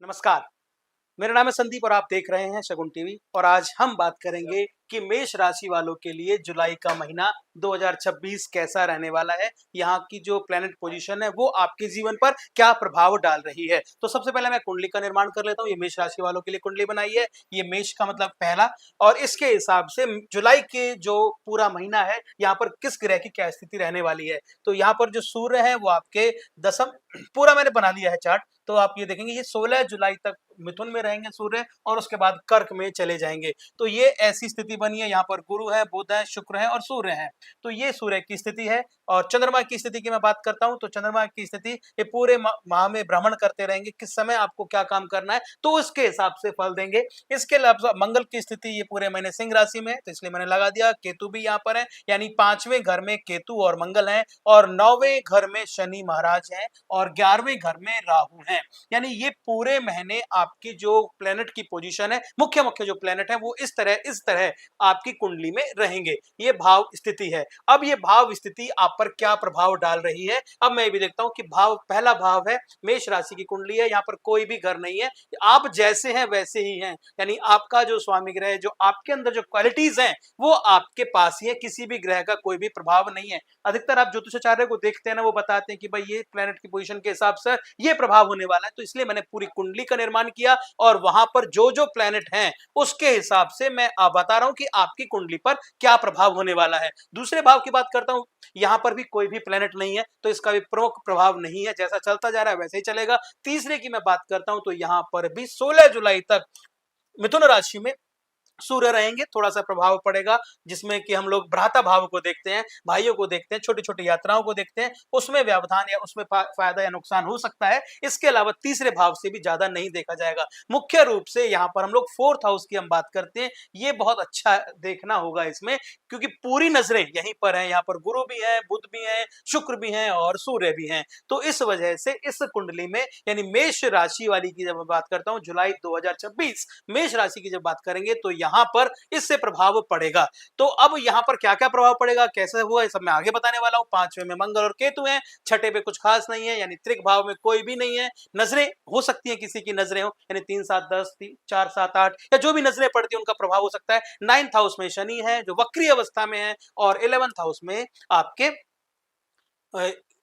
नमस्कार। मेरा नाम है संदीप और आप देख रहे हैं शगुन टीवी। और आज हम बात करेंगे कि मेष राशि वालों के लिए जुलाई का महीना 2026 कैसा रहने वाला है। यहाँ की जो प्लैनेट पोजीशन है वो आपके जीवन पर क्या प्रभाव डाल रही है। तो सबसे पहले मैं कुंडली का निर्माण कर लेता हूँ। ये मेष राशि वालों के लिए कुंडली बनाई है। ये मेष का मतलब पहला, और इसके हिसाब से जुलाई के जो पूरा महीना है यहाँ पर किस ग्रह की क्या स्थिति रहने वाली है। तो यहाँ पर जो सूर्य है वो आपके दसम, पूरा मैंने बना लिया है चार्ट। तो आप ये देखेंगे ये 16 जुलाई तक मिथुन में रहेंगे सूर्य, और उसके बाद कर्क में चले जाएंगे। तो ये ऐसी स्थिति बनी है। यहाँ पर गुरु है, बुध है, शुक्र है और सूर्य है। तो ये सूर्य की स्थिति है। और चंद्रमा की स्थिति की मैं बात करता हूँ तो चंद्रमा की स्थिति ये पूरे माह में भ्रमण करते रहेंगे, किस समय आपको क्या काम करना है तो उसके हिसाब से फल देंगे। इसके अलावा मंगल की स्थिति ये पूरे महीने सिंह राशि में है, तो इसलिए मैंने लगा दिया। केतु भी यहाँ पर है, यानी 5वें घर में केतु और मंगल है, और 9वें घर में शनि महाराज है, और 11वें घर में राहु है। यानी ये पूरे महीने आपकी जो प्लेनेट की पोजीशन है, मुख्य मुख्य जो प्लेनेट है वो इस तरह आपकी कुंडली में रहेंगे। ये भाव स्थिति है। अब ये भाव स्थिति आप पर क्या प्रभाव डाल रही है, अब मैं ये भी देखता हूं कि भाव, पहला भाव है मेष राशि की कुंडली है। यहाँ पर कोई भी घर नहीं है, आप जैसे हैं वैसे ही हैं। यानी आपका जो स्वामी ग्रह है, जो आपके अंदर जो क्वालिटीज हैं वो आपके पास ही है, किसी भी ग्रह का कोई भी प्रभाव नहीं है। अधिकतर आप ज्योतिषाचार्य को देखते हैं ना, वो बताते हैं कि भाई ये प्लेनेट की पोजीशन के हिसाब से ये प्रभाव होने वाला है। तो इसलिए मैंने पूरी कुंडली का निर्माण किया, और वहां पर जो जो प्लेनेट हैं उसके हिसाब से मैं बता रहा हूं कि आपकी कुंडली पर क्या प्रभाव होने वाला है। दूसरे भाव की बात करता हूं, यहां पर भी कोई भी प्लेनेट नहीं है, तो इसका भी प्रमुख प्रभाव नहीं है। जैसा चलता जा रहा है वैसे ही चलेगा। तीसरे की मैं बात करता हूं तो यहां पर भी 16 जुलाई तक मिथुन राशि में सूर्य रहेंगे। थोड़ा सा प्रभाव पड़ेगा, जिसमें कि हम लोग भ्राता भाव को देखते हैं, भाइयों को देखते हैं, छोटी छोटी यात्राओं को देखते हैं, उसमें व्यवधान या उसमें फायदा या नुकसान हो सकता है। इसके अलावा तीसरे भाव से भी ज्यादा नहीं देखा जाएगा। मुख्य रूप से यहाँ पर हम लोग फोर्थ हाउस की हम बात करते हैं, ये बहुत अच्छा देखना होगा इसमें, क्योंकि पूरी नजरें यहीं पर है। यहाँ पर गुरु भी है, बुध भी है, शुक्र भी है और सूर्य भी है। तो इस वजह से इस कुंडली में, यानी मेष राशि वाली की जब मैं बात करता हूँ जुलाई 2026 मेष राशि की जब बात करेंगे तो यहाँ पर इससे प्रभाव पड़ेगा। तो अब यहाँ पर क्या क्या प्रभाव पड़ेगा, कैसे हुआ, ये सब मैं आगे बताने वाला हूँ। 5वें में मंगल और केतु हैं, छठे पे कुछ खास नहीं है, यानी त्रिक भाव में कोई भी नहीं है। नजरें हो सकती है, किसी की नजरें हो, यानी 3 7 10 4 7 8 या जो भी नजरें पड़ती है उनका प्रभाव हो सकता है। 9th हाउस में शनि है जो वक्री अवस्था में है, और 11th हाउस में आपके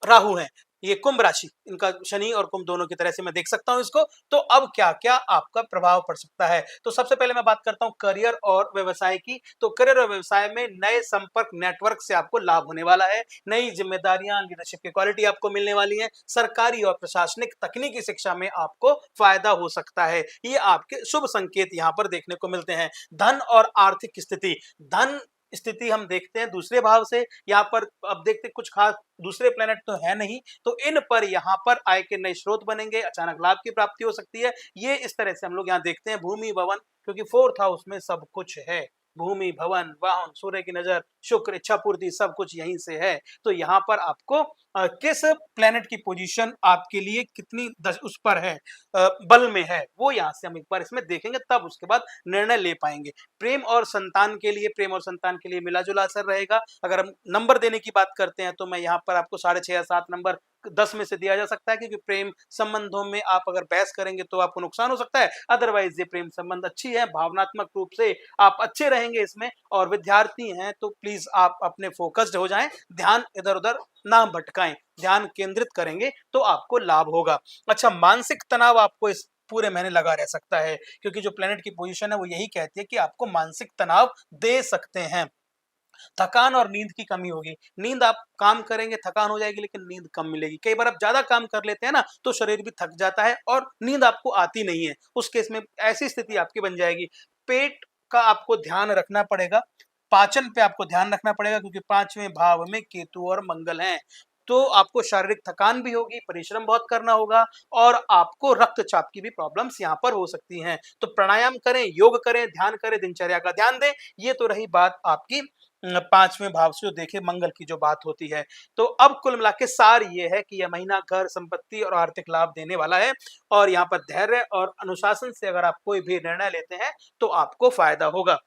राहु है। ये कुंभ राशि, इनका शनि और कुंभ दोनों की तरह से मैं देख सकता हूं इसको। तो अब क्या क्या आपका प्रभाव पड़ सकता है, तो सबसे पहले मैं बात करता हूं करियर और व्यवसाय की। तो करियर और व्यवसाय में नए संपर्क नेटवर्क से आपको लाभ होने वाला है। नई जिम्मेदारियां, लीडरशिप की क्वालिटी आपको मिलने वाली है। सरकारी और प्रशासनिक तकनीकी शिक्षा में आपको फायदा हो सकता है। ये आपके शुभ संकेत यहाँ पर देखने को मिलते हैं। धन और आर्थिक स्थिति, धन स्थिति हम देखते हैं दूसरे भाव से। यहाँ पर अब देखते कुछ खास दूसरे प्लेनेट तो है नहीं, तो इन पर यहाँ पर आय के नए स्रोत बनेंगे, अचानक लाभ की प्राप्ति हो सकती है। ये इस तरह से हम लोग यहाँ देखते हैं। भूमि भवन, क्योंकि फोर्थ हाउस में सब कुछ है, भूमि भवन वाहन, सूर्य की नजर, शुक्र, इच्छा पूर्ति, सब कुछ यहीं से है। तो यहाँ पर आपको किस प्लेनेट की पोजीशन आपके लिए कितनी उस पर है, बल में है, वो यहाँ से हम एक बार इसमें देखेंगे, तब उसके बाद निर्णय ले पाएंगे। प्रेम और संतान के लिए, प्रेम और संतान के लिए मिला जुला असर रहेगा। अगर हम नंबर देने की बात करते हैं तो मैं यहाँ पर आपको 6.5 या 7 नंबर 10 में से दिया जा सकता है, क्योंकि प्रेम संबंधों में आप अगर बहस करेंगे तो आपको नुकसान हो सकता है। अदरवाइज ये प्रेम संबंध अच्छी है, भावनात्मक रूप से आप अच्छे रहेंगे इसमें। और विद्यार्थी हैं तो प्लीज आप अपने फोकस्ड हो जाएं, ध्यान इधर उधर ना भटकाएं, ध्यान केंद्रित करेंगे तो आपको लाभ होगा। अच्छा, मानसिक तनाव आपको इस पूरे महीने लगा रह सकता है, क्योंकि जो प्लेनेट की पोजीशन है वो यही कहती है कि आपको मानसिक तनाव दे सकते हैं। थकान और नींद की कमी होगी। नींद, आप काम करेंगे, थकान हो जाएगी, लेकिन नींद कम मिलेगी। कई बार आप ज्यादा काम कर लेते हैं ना, तो शरीर भी थक जाता है और नींद आपको आती नहीं है। उस केस में ऐसी स्थिति आपकी बन जाएगी। पेट का आपको ध्यान रखना पड़ेगा, पाचन पे आपको ध्यान रखना पड़ेगा, क्योंकि 5वें भाव में केतु और मंगल हैं। तो आपको शारीरिक थकान भी होगी, परिश्रम बहुत करना होगा, और आपको रक्तचाप की भी प्रॉब्लम्स यहाँ पर हो सकती हैं। तो प्राणायाम करें, योग करें, ध्यान करें, दिनचर्या का ध्यान दें। ये तो रही बात आपकी 5वें भाव से जो देखे मंगल की जो बात होती है। तो अब कुल मिला के सार ये है कि यह महीना घर, संपत्ति और आर्थिक लाभ देने वाला है। और यहाँ पर धैर्य और अनुशासन से अगर आप कोई भी निर्णय लेते हैं तो आपको फायदा होगा।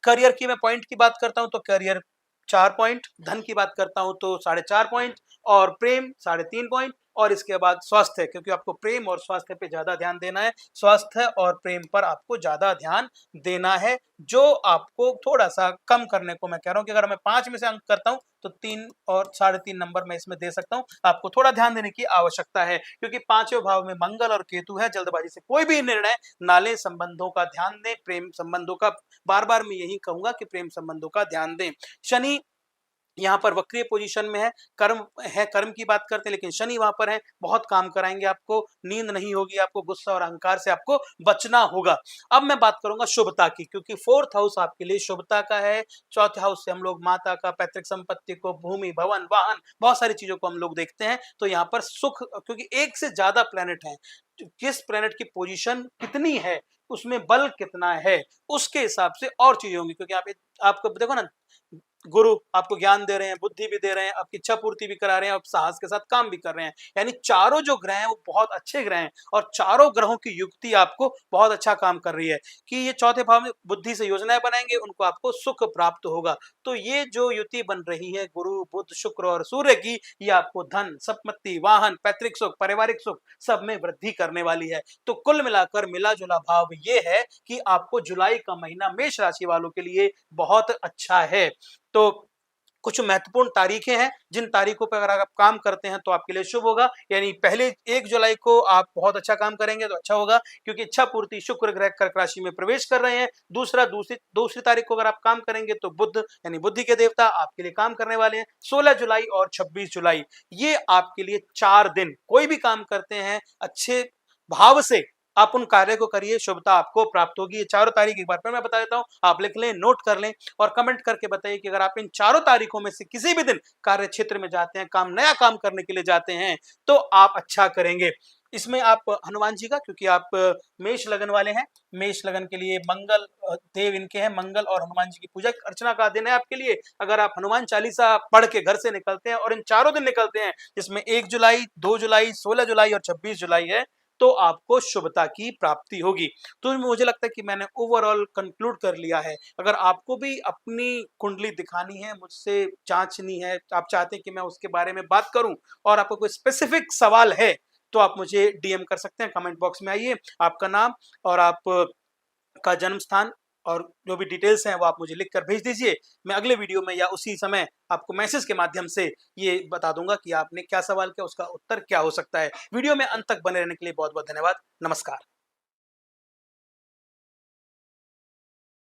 करियर की मैं पॉइंट की बात करता हूं तो करियर 4 पॉइंट, धन की बात करता हूं तो 4.5 पॉइंट, और प्रेम 3.5 पॉइंट, और इसके बाद स्वास्थ्य, क्योंकि आपको प्रेम और स्वास्थ्य पे ज्यादा ध्यान देना है। स्वास्थ्य और प्रेम पर आपको ज्यादा ध्यान देना है, जो आपको थोड़ा सा कम करने को मैं कह रहा हूं कि अगर मैं 5 में से अंक करता हूं तो 3 और 3.5 नंबर मैं इसमें दे सकता हूं। आपको थोड़ा ध्यान देने की आवश्यकता है, क्योंकि 5वें भाव में मंगल और केतु है। जल्दबाजी से कोई भी निर्णय ना लें, संबंधों का ध्यान दें, प्रेम संबंधों का, बार बार मैं यही कहूंगा कि प्रेम संबंधों का ध्यान दें। शनि यहाँ पर वक्रीय पोजीशन में है, कर्म की बात करते हैं, लेकिन शनि वहां पर है, बहुत काम कराएंगे आपको, नींद नहीं होगी, आपको गुस्सा और अहंकार से आपको बचना होगा। अब मैं बात करूंगा शुभता की, क्योंकि 4th हाउस आपके लिए शुभता का है। 4th हाउस से हम लोग माता का, पैतृक संपत्ति को, भूमि, भवन, वाहन, बहुत सारी चीजों को हम लोग देखते हैं। तो यहाँ पर सुख, क्योंकि एक से ज्यादा प्लेनेट है, किस प्लेनेट की पोजीशन कितनी है, उसमें बल कितना है, उसके हिसाब से और चीजें होंगी। क्योंकि आप आपको देखो ना, गुरु आपको ज्ञान दे रहे हैं, बुद्धि भी दे रहे हैं, आपकी इच्छा पूर्ति भी करा रहे हैं, आप साहस के साथ काम भी कर रहे हैं। यानी चारों जो ग्रह हैं वो बहुत अच्छे ग्रह हैं, और चारों ग्रहों की युक्ति आपको बहुत अच्छा काम कर रही है कि ये 4थे भाव में बुद्धि से योजनाएं बनाएंगे, उनको आपको सुख प्राप्त होगा। तो ये जो युति बन रही है गुरु, बुध, शुक्र और सूर्य की, ये आपको धन, संपत्ति, वाहन, पैतृक सुख, पारिवारिक सुख, सब में वृद्धि करने वाली है। तो कुल मिलाकर मिला जुला भाव ये है कि आपको जुलाई का महीना मेष राशि वालों के लिए बहुत अच्छा है। तो कुछ महत्वपूर्ण तारीखें हैं, जिन तारीखों पर अगर आप काम करते हैं तो आपके लिए शुभ होगा। यानी पहले 1 जुलाई को आप बहुत अच्छा काम करेंगे तो अच्छा होगा, क्योंकि इच्छा पूर्ति शुक्र ग्रह कर्क राशि में प्रवेश कर रहे हैं। दूसरी तारीख को अगर आप काम करेंगे तो बुध यानी बुद्धि के देवता आपके लिए काम करने वाले हैं। 16 जुलाई और 26 जुलाई ये आपके लिए 4 दिन, कोई भी काम करते हैं अच्छे भाव से आप उन कार्य को करिए, शुभता आपको प्राप्त होगी। ये चारों तारीख एक बार फिर मैं बता देता हूं, आप लिख लें, नोट कर लें और कमेंट करके बताइए कि अगर आप इन चारों तारीखों में से किसी भी दिन कार्य क्षेत्र में जाते हैं, नया काम करने के लिए जाते हैं, तो आप अच्छा करेंगे। इसमें आप हनुमान जी का, क्योंकि आप मेष लगन वाले हैं, मेष लगन के लिए मंगल देव इनके हैं, मंगल और हनुमान जी की पूजा अर्चना का दिन है आपके लिए। अगर आप हनुमान चालीसा पढ़ के घर से निकलते हैं और इन चारों दिन निकलते हैं, जिसमें 1 जुलाई, 2 जुलाई, 16 जुलाई और 26 जुलाई है, तो आपको शुभता की प्राप्ति होगी। तो मुझे लगता है कि मैंने ओवरऑल कंक्लूड कर लिया है। अगर आपको भी अपनी कुंडली दिखानी है, मुझसे जांचनी है, आप चाहते हैं कि मैं उसके बारे में बात करूं और आपको कोई स्पेसिफिक सवाल है, तो आप मुझे डीएम कर सकते हैं, कमेंट बॉक्स में आइए, आपका नाम और आप का जन्म स्थान और जो भी डिटेल्स हैं वो आप मुझे लिखकर भेज दीजिए। मैं अगले वीडियो में या उसी समय आपको मैसेज के माध्यम से ये बता दूंगा कि आपने क्या सवाल किया, उसका उत्तर क्या हो सकता है। वीडियो में अंत तक बने रहने के लिए बहुत बहुत धन्यवाद। नमस्कार।